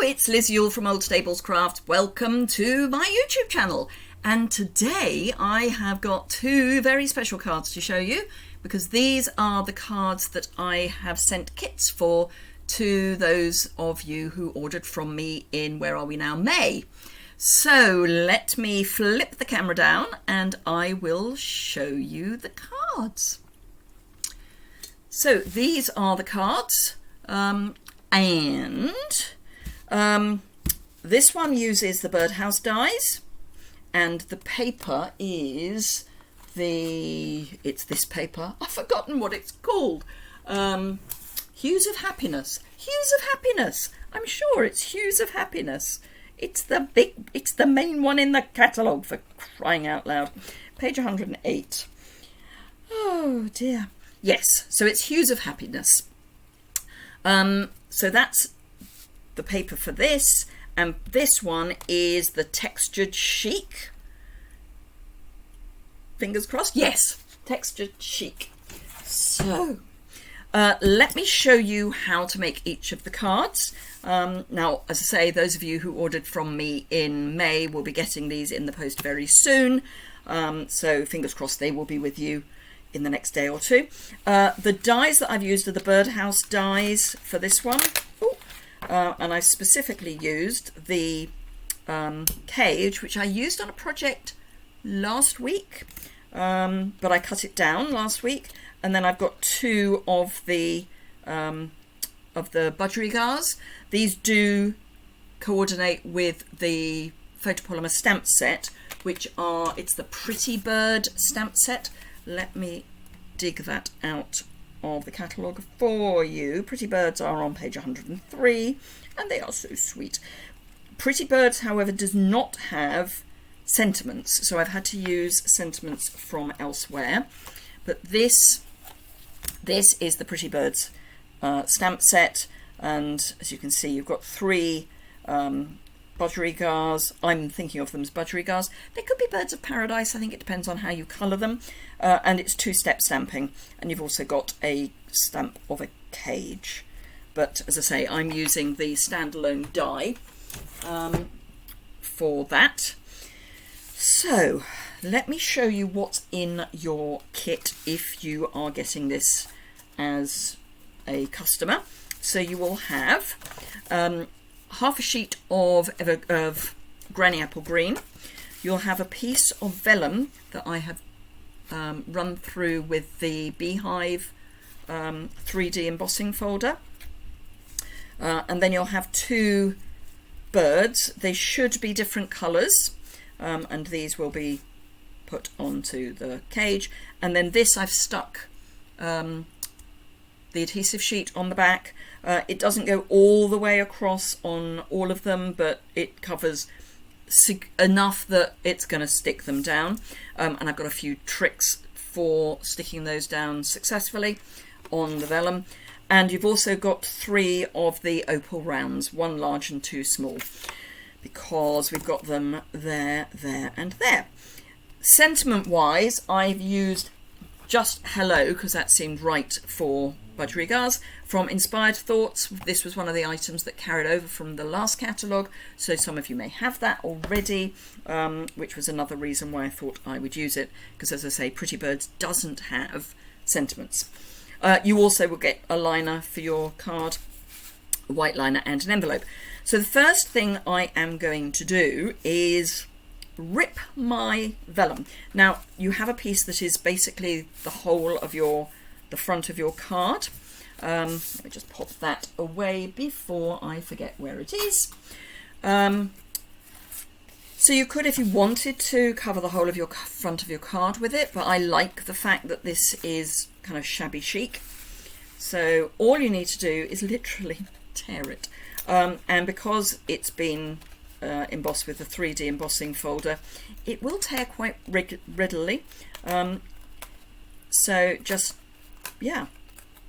it's Liz Yuille from Old Stables Craft. Welcome to my YouTube channel. And today I have got two very special cards to show you, because these are the cards that I have sent kits for to those of you who ordered from me in, where are we now, May. So let me flip the camera down and I will show you the cards. So these are the cards, this one uses the birdhouse dies, and the paper is it's this paper, I've forgotten what it's called, Hues of Happiness. Hues of Happiness, I'm sure it's Hues of Happiness. It's the main one in the catalogue, for crying out loud. Page 108. Oh dear. Yes, so it's Hues of Happiness. So that's the paper for this, and this one is the textured chic. Fingers crossed. Yes, textured chic. So let me show you how to make each of the cards. Now, as I say, those of you who ordered from me in May will be getting these in the post very soon. So fingers crossed they will be with you in the next day or two. The dies that I've used are the birdhouse dies for this one. And I specifically used the cage, which I used on a project last week, but I cut it down last week. And then I've got two of the budgerigars. These do coordinate with the photopolymer stamp set, which are, it's the Pretty Bird stamp set. Let me dig that out of the catalogue for you. Pretty Birds are on page 103, and they are so sweet. Pretty Birds, however, does not have sentiments, so I've had to use sentiments from elsewhere. But this is the Pretty Birds stamp set, and as you can see, you've got three budgerigars. I'm thinking of them as budgerigars. They could be birds of paradise. I think it depends on how you colour them. And it's two-step stamping. And you've also got a stamp of a cage. But as I say, I'm using the standalone die for that. So let me show you what's in your kit if you are getting this as a customer. So you will have half a sheet of Granny Apple Green. You'll have a piece of vellum that I have run through with the Beehive 3D embossing folder. And then you'll have two birds. They should be different colours, and these will be put onto the cage. And then this I've stuck the adhesive sheet on the back. It doesn't go all the way across on all of them, but it covers enough that it's going to stick them down. And I've got a few tricks for sticking those down successfully on the vellum. And you've also got three of the opal rounds, one large and two small, because we've got them there, there and there. Sentiment wise, I've used just Hello, because that seemed right for budgerigars, from Inspired Thoughts. This was one of the items that carried over from the last catalogue, so some of you may have that already, which was another reason why I thought I would use it, because as I say, Pretty Birds doesn't have sentiments. You also will get a liner for your card, a white liner and an envelope. So the first thing I am going to do is rip my vellum. Now you have a piece that is basically the whole of the front of your card. Let me just pop that away before I forget where it is. So you could, if you wanted to, cover the whole of your front of your card with it, but I like the fact that this is kind of shabby chic. So all you need to do is literally tear it. And because it's been embossed with the 3D embossing folder, it will tear quite readily. So just, yeah,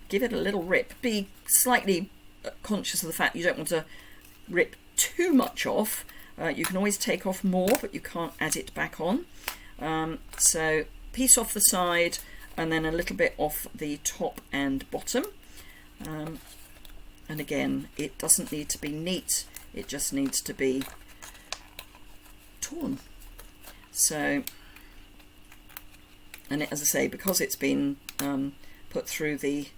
give it a little rip. Be slightly conscious of the fact you don't want to rip too much off. You can always take off more, but you can't add it back on. So piece off the side and then a little bit off the top and bottom. And again, it doesn't need to be neat it just needs to be torn. So, and as I say, because it's been put through the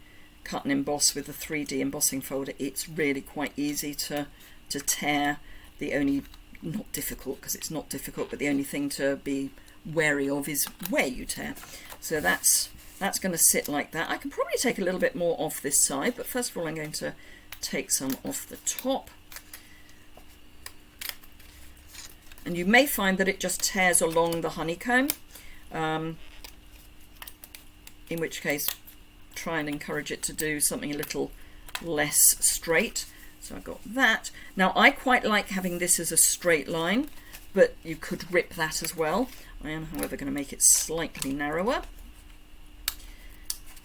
cut and emboss with the 3D embossing folder, it's really quite easy to tear. The only, not difficult, because it's not difficult, but the only thing to be wary of is where you tear. So that's going to sit like that. I can probably take a little bit more off this side, but first of all I'm going to take some off the top. And you may find that it just tears along the honeycomb, in which case try and encourage it to do something a little less straight. So I've got that. Now I quite like having this as a straight line, but you could rip that as well. I am, however, going to make it slightly narrower,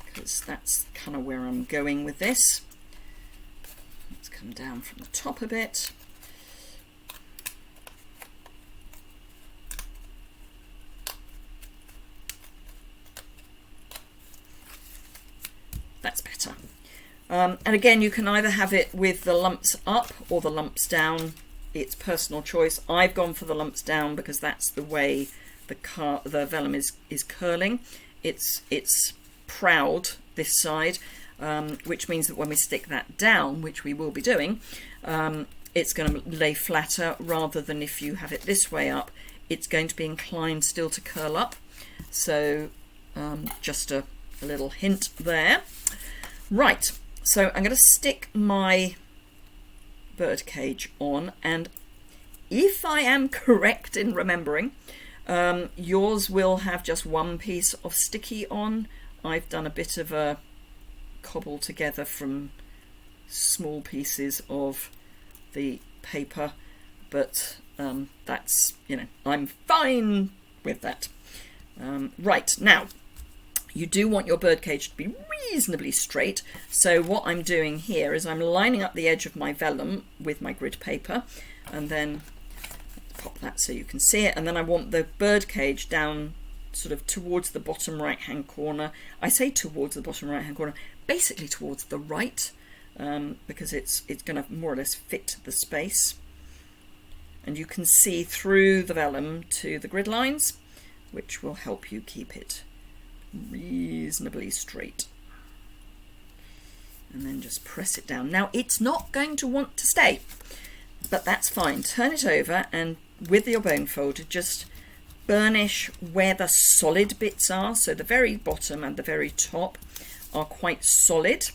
because that's kind of where I'm going with this. Let's come down from the top a bit. That's better. And again, you can either have it with the lumps up or the lumps down. It's personal choice. I've gone for the lumps down because that's the way the vellum is curling. It's proud this side, which means that when we stick that down, which we will be doing, it's going to lay flatter, rather than if you have it this way up, it's going to be inclined still to curl up. So just a little hint there. Right, so I'm going to stick my bird cage on, and if I am correct in remembering, yours will have just one piece of sticky on. I've done a bit of a cobble together from small pieces of the paper, but that's, you know, I'm fine with that. Right, now you do want your birdcage to be reasonably straight, so what I'm doing here is I'm lining up the edge of my vellum with my grid paper, and then pop that so you can see it, and then I want the birdcage down sort of towards the bottom right hand corner. I say towards the bottom right hand corner, basically towards the right, because it's going to more or less fit the space, and you can see through the vellum to the grid lines, which will help you keep it reasonably straight. And then just press it down. Now it's not going to want to stay, but that's fine. Turn it over, and with your bone folder just burnish where the solid bits are. So the very bottom and the very top are quite solid,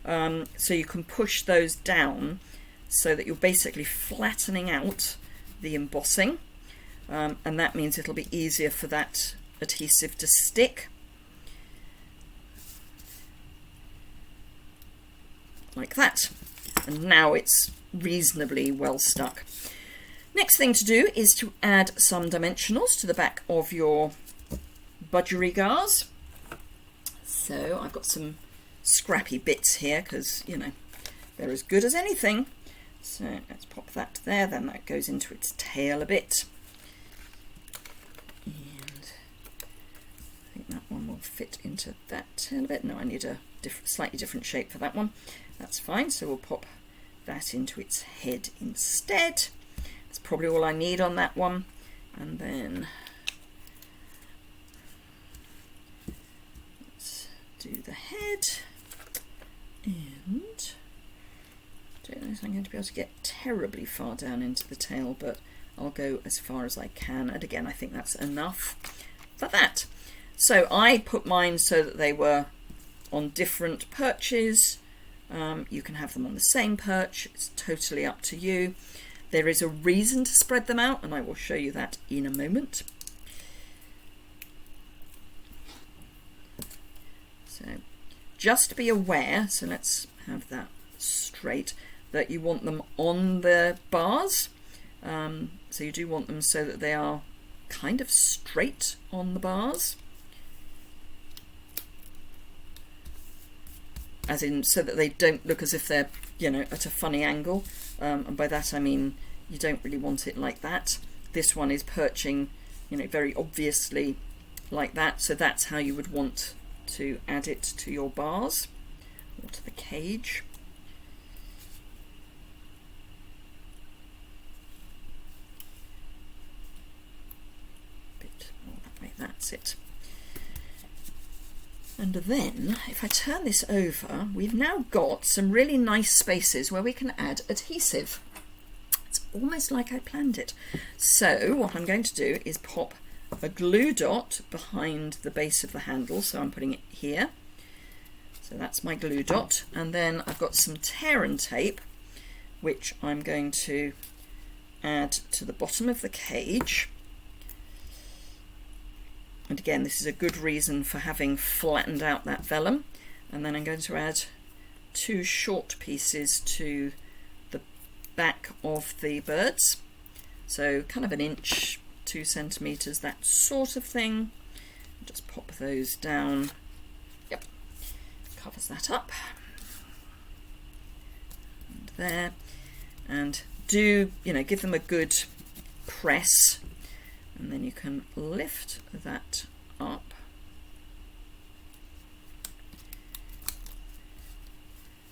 so you can push those down so that you're basically flattening out the embossing, and that means it'll be easier for that adhesive to stick. Like that, and now it's reasonably well stuck. Next thing to do is to add some dimensionals to the back of your budgerigars. So I've got some scrappy bits here because, you know, they're as good as anything. So let's pop that there, then that goes into its tail a bit. And I think that one will fit into that tail a bit. No, I need a slightly different shape for that one. That's fine, so we'll pop that into its head instead. That's probably all I need on that one. And then let's do the head. And I don't know if I'm going to be able to get terribly far down into the tail, but I'll go as far as I can. And again, I think that's enough for that. So I put mine so that they were on different perches. You can have them on the same perch, it's totally up to you. There is a reason to spread them out, and I will show you that in a moment. So just be aware, so let's have that straight, that you want them on the bars. So you do want them so that they are kind of straight on the bars. As in, so that they don't look as if they're, you know, at a funny angle. And by that I mean you don't really want it like that. This one is perching, you know, very obviously like that. So that's how you would want to add it to your bars or to the cage. That's it. And then if I turn this over, we've now got some really nice spaces where we can add adhesive. It's almost like I planned it. So what I'm going to do is pop a glue dot behind the base of the handle, so I'm putting it here. So that's my glue dot, and then I've got some tear and tape which I'm going to add to the bottom of the cage. And again, this is a good reason for having flattened out that vellum. And then I'm going to add 2 short pieces to the back of the birds. So kind of 1 inch, 2 centimetres, that sort of thing. Just pop those down. Yep, covers that up. And there. And do, give them a good press. And then you can lift that up.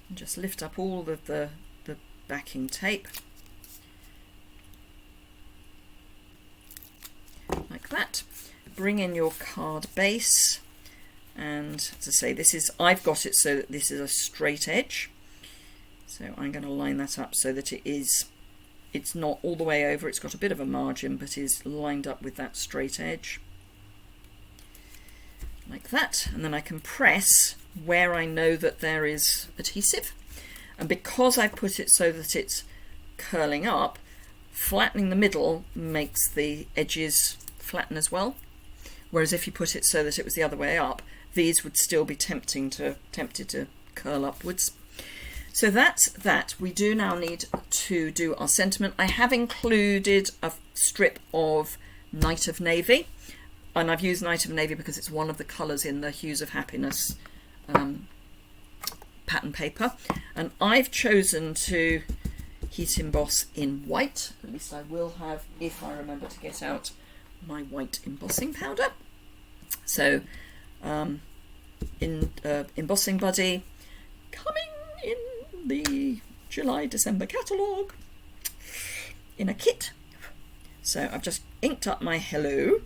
And just lift up all of the backing tape. Like that. Bring in your card base. And as I say, I've got it so that this is a straight edge. So I'm going to line that up so that it's not all the way over, it's got a bit of a margin, but is lined up with that straight edge. Like that. And then I can press where I know that there is adhesive. And because I put it so that it's curling up, flattening the middle makes the edges flatten as well. Whereas if you put it so that it was the other way up, these would still be tempted to curl upwards. So that's that. We do now need to do our sentiment. I have included a strip of Night of Navy, and I've used Night of Navy because it's one of the colours in the Hues of Happiness pattern paper, and I've chosen to heat emboss in white. At least I will have if I remember to get out my white embossing powder. So embossing buddy coming in the July-December catalogue in a kit. So I've just inked up my hello.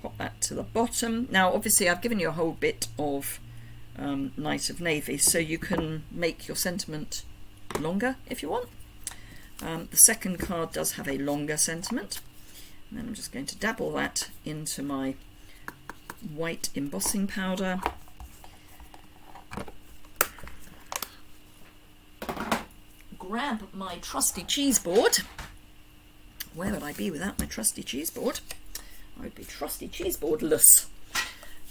Pop that to the bottom. Now obviously I've given you a whole bit of Night of Navy, so you can make your sentiment longer if you want. The second card does have a longer sentiment. And then I'm just going to dabble that into my white embossing powder. Grab my trusty cheese board. Where would I be without my trusty cheese board? I would be trusty cheese boardless.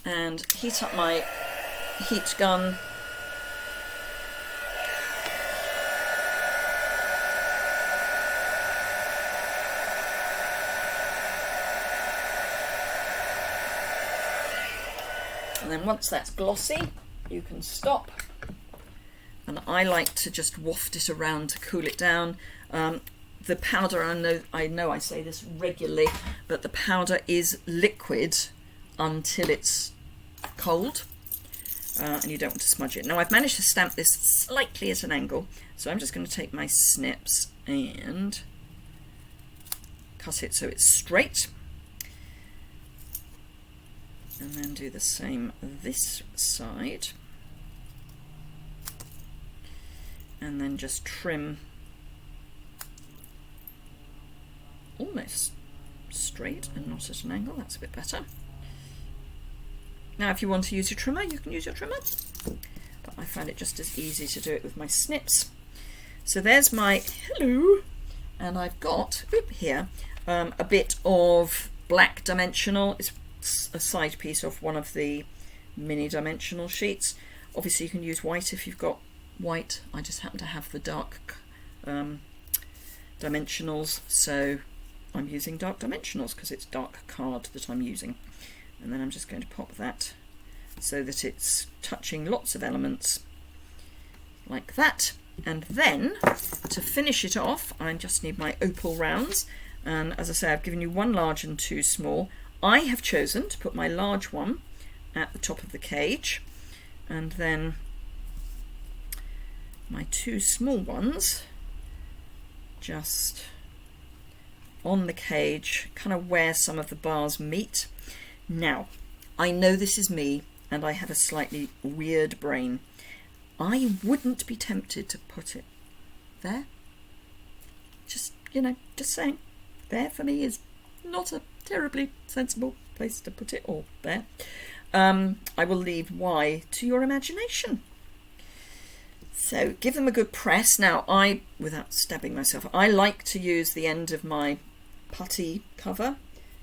And heat up my heat gun. And then once that's glossy, you can stop. And I like to just waft it around to cool it down. The powder, I know I say this regularly, but the powder is liquid until it's cold, and you don't want to smudge it. Now I've managed to stamp this slightly at an angle, so I'm just going to take my snips and cut it so it's straight. And then do the same this side. And then just trim almost straight and not at an angle. That's a bit better. Now if you want to use your trimmer, you can use your trimmer, but I find it just as easy to do it with my snips. So there's my hello, and I've got here a bit of black dimensional. It's a side piece of one of the mini dimensional sheets. Obviously you can use white if you've got white. I just happen to have the dark dimensionals, so I'm using dark dimensionals because it's dark card that I'm using. And then I'm just going to pop that so that it's touching lots of elements like that. And then to finish it off, I just need my opal rounds, and as I say, I've given you 1 large and 2 small. I have chosen to put my large one at the top of the cage, and then my 2 small ones just on the cage, kind of where some of the bars meet. Now, I know this is me and I have a slightly weird brain. I wouldn't be tempted to put it there. Just, you know, just saying. There for me is not a terribly sensible place to put it, or there. I will leave why to your imagination. So give them a good press. Now without stabbing myself, I like to use the end of my putty cover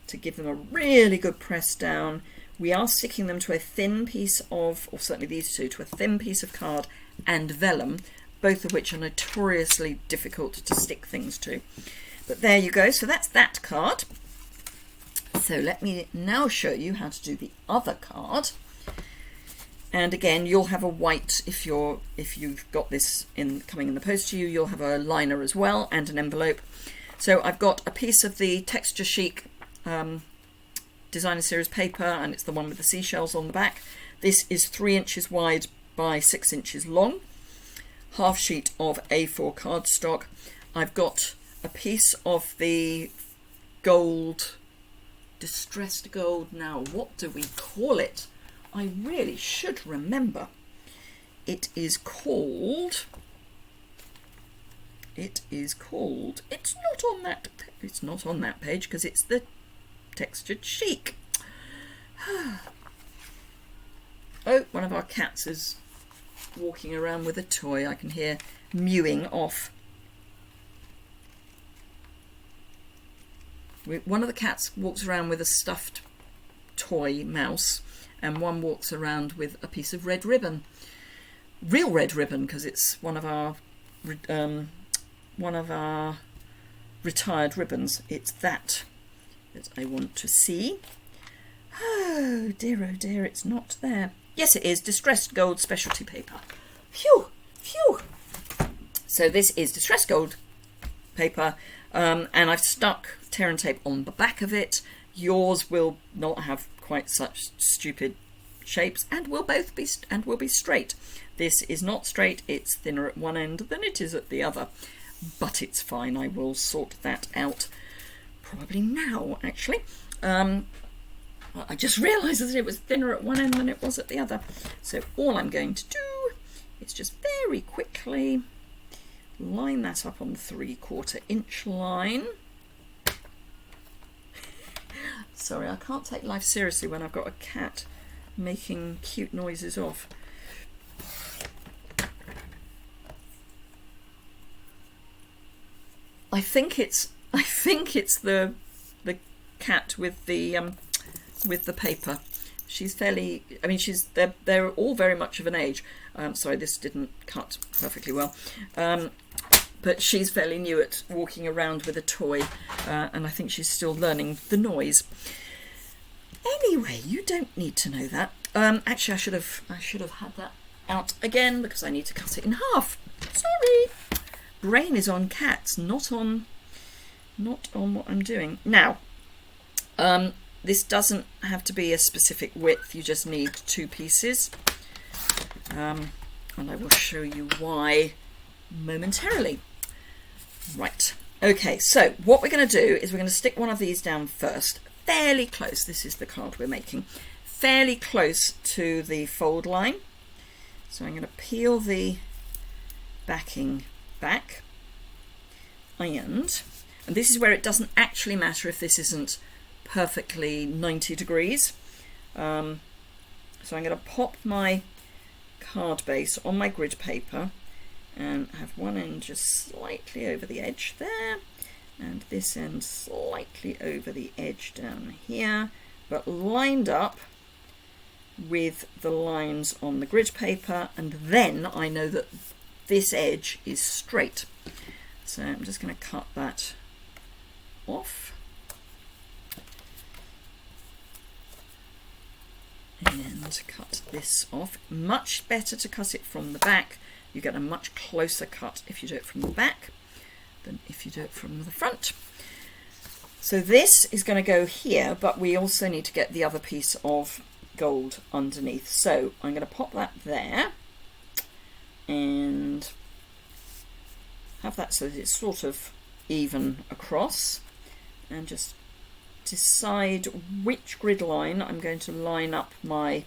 to give them a really good press down. We are sticking them to a thin piece of, or certainly these two, to a thin piece of card and vellum, both of which are notoriously difficult to stick things to. But there you go, so that's that card. So let me now show you how to do the other card. And again, you'll have a white, if you've got this coming in the post to you, you'll have a liner as well and an envelope. So I've got a piece of the Texture Chic Designer Series paper, and it's the one with the seashells on the back. This is 3 inches wide by 6 inches long. Half sheet of A4 cardstock. I've got a piece of the gold, distressed gold. Now, what do we call it? I really should remember. It is called. It's not on that page because it's the Textured Chic. Oh, one of our cats is walking around with a toy. I can hear mewing off. One of the cats walks around with a stuffed toy mouse, and one walks around with a piece of red ribbon. Real red ribbon, because it's one of our retired ribbons. It's that I want to see. Oh dear, it's not there. Yes, it is. Distressed gold specialty paper. Phew, phew. So this is distressed gold paper, and I've stuck tear and tape on the back of it. Yours will not have quite such stupid shapes, and will be straight. This is not straight. It's thinner at one end than it is at the other, but it's fine. I will sort that out probably now, actually. I just realised that it was thinner at one end than it was at the other. So all I'm going to do is just very quickly line that up on the 3/4 inch line. Sorry, I can't take life seriously when I've got a cat making cute noises off. I think it's the cat with the paper. She's fairly, I mean, they're all very much of an age. Sorry, this didn't cut perfectly well. But she's fairly new at walking around with a toy, and I think she's still learning the noise. Anyway, you don't need to know that. Actually, I should have had that out again because I need to cut it in half. Sorry. Brain is on cats, not on what I'm doing now. This doesn't have to be a specific width. You just need 2 pieces, and I will show you why momentarily. Right, okay, so what we're going to do is we're going to stick one of these down first, fairly close. This is the card we're making, fairly close to the fold line. So I'm going to peel the backing back, and this is where it doesn't actually matter if this isn't perfectly 90 degrees. So I'm going to pop my card base on my grid paper and have one end just slightly over the edge there, and this end slightly over the edge down here, but lined up with the lines on the grid paper, and then I know that this edge is straight. So I'm just going to cut that off. And cut this off. Much better to cut it from the back. You get a much closer cut if you do it from the back than if you do it from the front. So this is going to go here, but we also need to get the other piece of gold underneath. So I'm going to pop that there and have that so that it's sort of even across. and just decide which grid line I'm going to line up my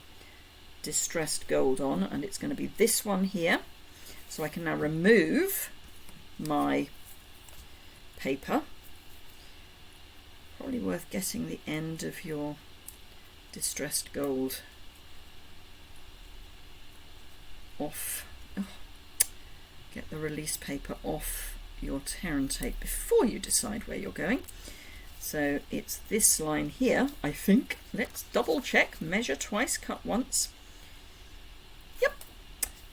distressed gold on, and it's going to be this one here. So I can now remove my paper. Probably worth getting the end of your distressed gold off. Oh, get the release paper off your tear and tape before you decide where you're going. So it's this line here, I think. Let's double check, measure twice, cut once. Yep.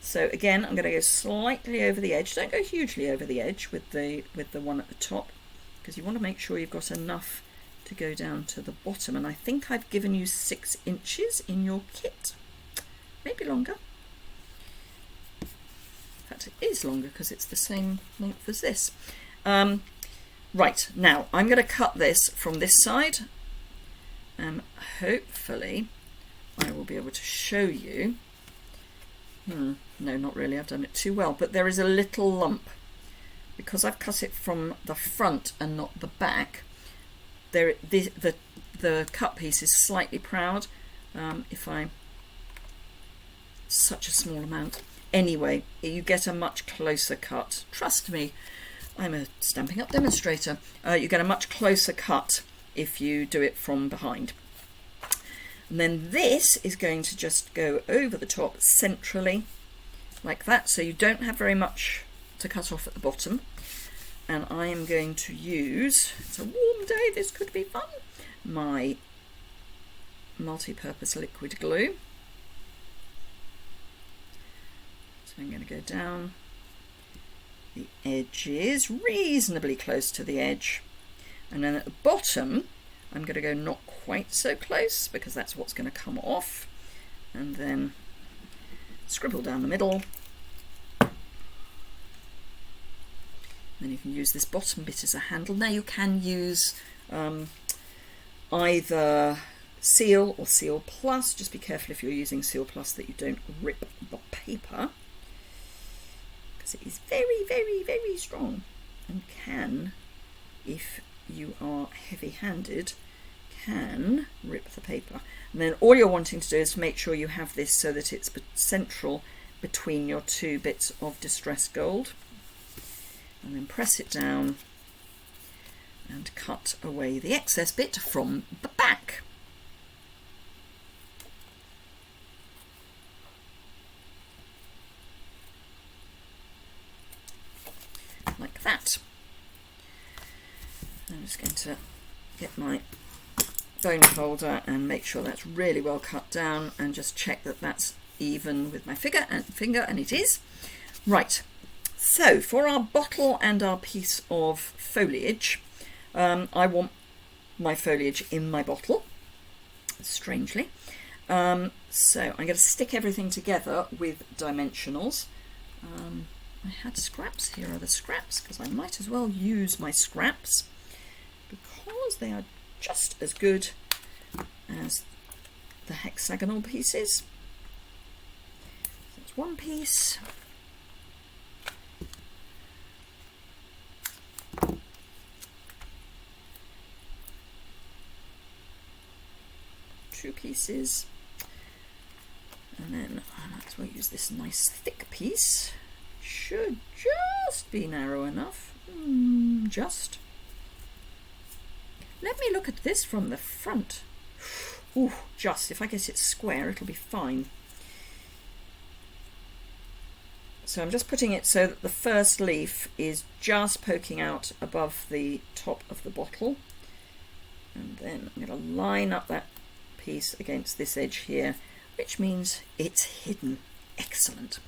So again, I'm going to go slightly over the edge. Don't go hugely over the edge with the one at the top, because you want to make sure you've got enough to go down to the bottom. And I think I've given you 6 inches in your kit, maybe longer. In fact, it is longer because it's the same length as this. Right, now I'm going to cut this from this side, and hopefully I will be able to show you. No, not really, I've done it too well, but there is a little lump. Because I've cut it from the front and not the back, the cut piece is slightly proud. Such a small amount. Anyway, you get a much closer cut. Trust me, I'm a Stampin' Up demonstrator. You get a much closer cut if you do it from behind. And then this is going to just go over the top centrally, like that, so you don't have very much to cut off at the bottom. And I am going to use, it's a warm day, this could be fun, my multi-purpose liquid glue. So I'm going to go down the edges, reasonably close to the edge, and then at the bottom I'm going to go not quite so close, because that's what's going to come off, and then scribble down the middle. Then you can use this bottom bit as a handle. Now you can use either Seal or Seal Plus. Just be careful if you're using Seal Plus that you don't rip the paper, because it is very, very, very strong, and can, if you are heavy-handed, can rip the paper. And then all you're wanting to do is make sure you have this so that it's central between your 2 bits of distressed gold. And then press it down and cut away the excess bit from the back. Like that. I'm just going to get my bone folder and make sure that's really well cut down, and just check that that's even with my finger, and it is. Right. So for our bottle and our piece of foliage, I want my foliage in my bottle, strangely. So I'm going to stick everything together with dimensionals. I had scraps. Here are the scraps, because I might as well use my scraps, because they are just as good as the hexagonal pieces. So it's one piece. Two pieces, and then I might as well use this nice thick piece. Should just be narrow enough. Just. Let me look at this from the front. Ooh, just. If I get it square, it'll be fine. So I'm just putting it so that the first leaf is just poking out above the top of the bottle, and then I'm going to line up that piece against this edge here, which means it's hidden. Excellent.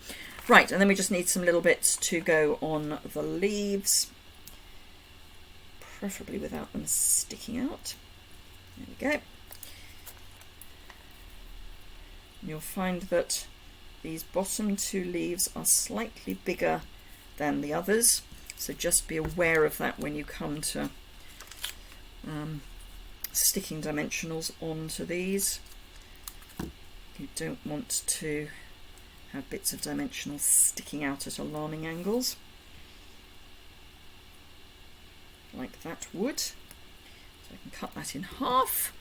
Right, and then we just need some little bits to go on the leaves, preferably without them sticking out. There we go. And you'll find that these bottom 2 leaves are slightly bigger than the others, so just be aware of that when you come to sticking dimensionals onto these. You don't want to have bits of dimensionals sticking out at alarming angles, like that would. So I can cut that in half.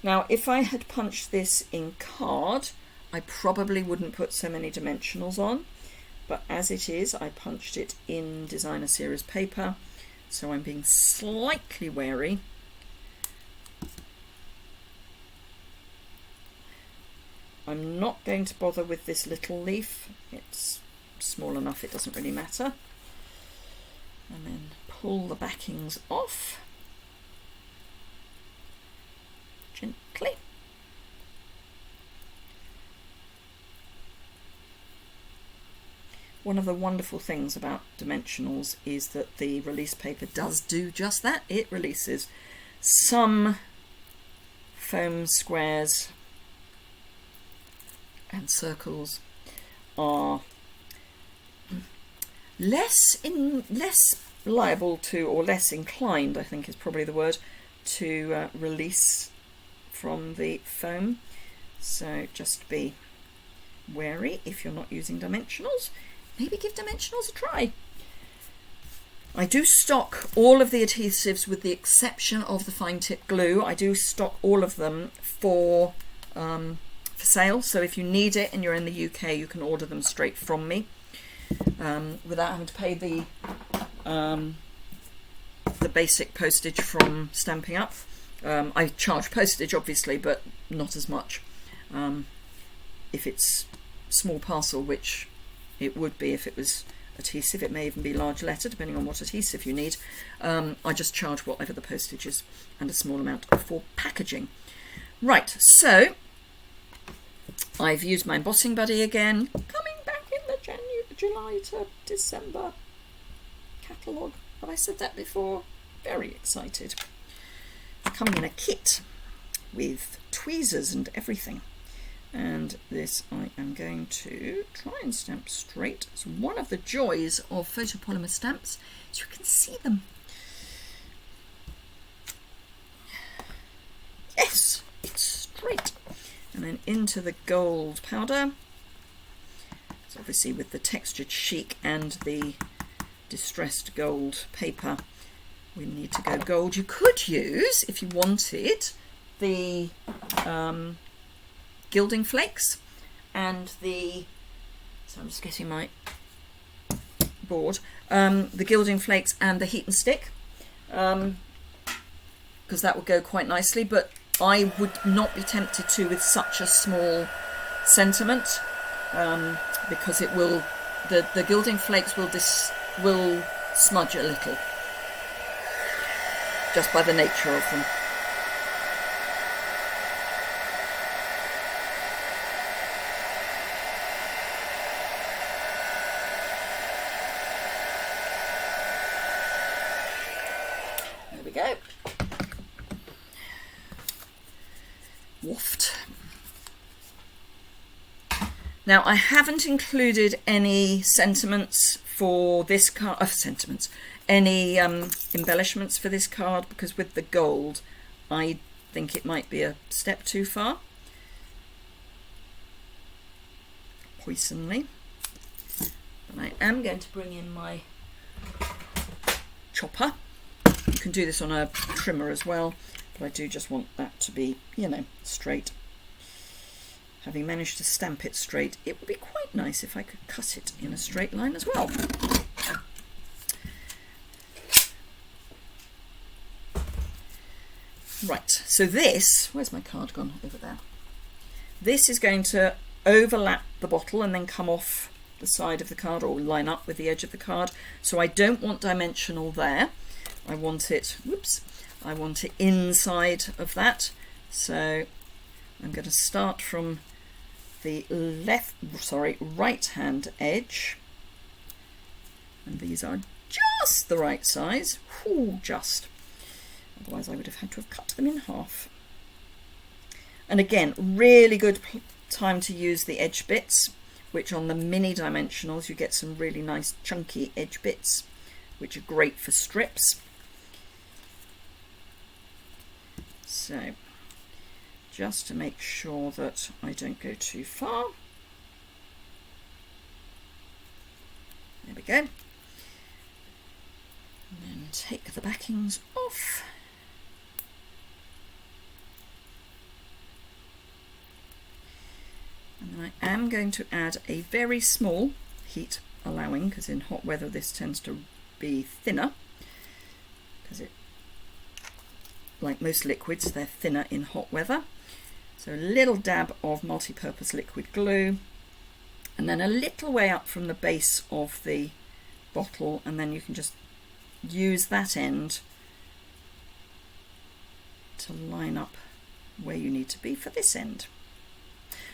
Now, if I had punched this in card, I probably wouldn't put so many dimensionals on, but as it is, I punched it in designer series paper, so I'm being slightly wary. I'm not going to bother with this little leaf. It's small enough, it doesn't really matter. And then pull the backings off gently. One of the wonderful things about dimensionals is that the release paper does do just that. It releases. Some foam squares and circles are less liable to, or less inclined, I think is probably the word, to release from the foam. So just be wary if you're not using dimensionals. Maybe give dimensionals a try. I do stock all of the adhesives with the exception of the fine tip glue. I do stock all of them for sale, so if you need it and you're in the UK, you can order them straight from me without having to pay the basic postage from Stamping Up. I charge postage obviously, but not as much if it's small parcel, which it would be if it was adhesive. It may even be large letter depending on what adhesive you need. I just charge whatever the postage is and a small amount for packaging. Right, so I've used my embossing buddy again, coming back in the July to December catalogue. Have I said that before? Very excited. Coming in a kit with tweezers and everything. And this I am going to try and stamp straight. It's one of the joys of photopolymer stamps, is you can see them. Yes, it's straight. And then into the gold powder. So obviously with the textured chic and the distressed gold paper, we need to go gold. You could use, if you wanted, the gilding flakes and the, so I'm just getting my board, the gilding flakes and the heat and stick, because that would go quite nicely, but I would not be tempted to with such a small sentiment, because it will, the gilding flakes will smudge a little, just by the nature of them. There we go. Waft. Now I haven't included any sentiments for this card, any embellishments for this card, because with the gold I think it might be a step too far. Poisonly. But I am going to bring in my chopper. You can do this on a trimmer as well, but I do just want that to be, you know, straight. Having managed to stamp it straight, it would be quite nice if I could cut it in a straight line as well. Right, so this, where's my card gone? Over there. This is going to overlap the bottle and then come off the side of the card, or line up with the edge of the card. So I don't want dimensional there. I want it, whoops, I want it inside of that. So I'm going to start from the right hand edge, and these are just the right size. Ooh, just. Otherwise I would have had to have cut them in half. And again, really good time to use the edge bits, which on the mini dimensionals you get some really nice chunky edge bits, which are great for strips. So just to make sure that I don't go too far. There we go. And take the backings off. And then I am going to add a very small heat allowing, because in hot weather this tends to be thinner, because it, like most liquids, they're thinner in hot weather. So a little dab of multi-purpose liquid glue, and then a little way up from the base of the bottle, and then you can just use that end to line up where you need to be for this end.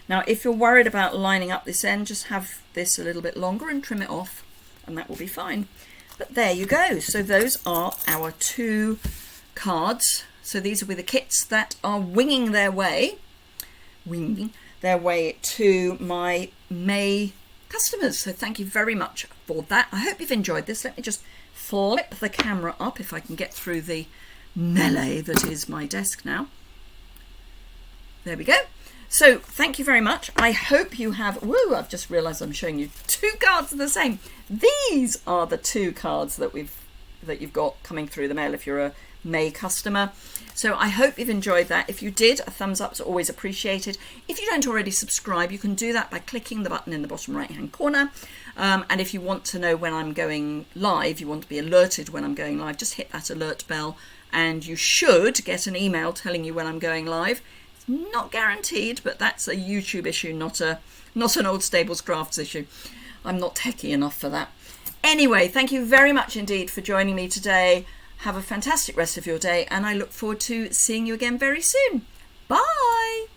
Now if you're worried about lining up this end, just have this a little bit longer and trim it off, and that will be fine. But there you go. So those are our 2 cards. So these will be the kits that are winging their way to my May customers. So thank you very much for that. I hope you've enjoyed this. Let me just flip the camera up if I can get through the melee that is my desk now. There we go. So thank you very much. I hope you have, woo, I've just realized I'm showing you 2 cards of the same. These are the 2 cards that you've got coming through the mail if you're a May customer. So I hope you've enjoyed that. If you did, a thumbs up is always appreciated. If you don't already subscribe, you can do that by clicking the button in the bottom right hand corner. And if you want to know when I'm going live, you want to be alerted when I'm going live, just hit that alert bell and you should get an email telling you when I'm going live. It's not guaranteed, but that's a YouTube issue, not an Old Stables Crafts issue. I'm not techie enough for that. Anyway, thank you very much indeed for joining me today. Have a fantastic rest of your day, and I look forward to seeing you again very soon. Bye!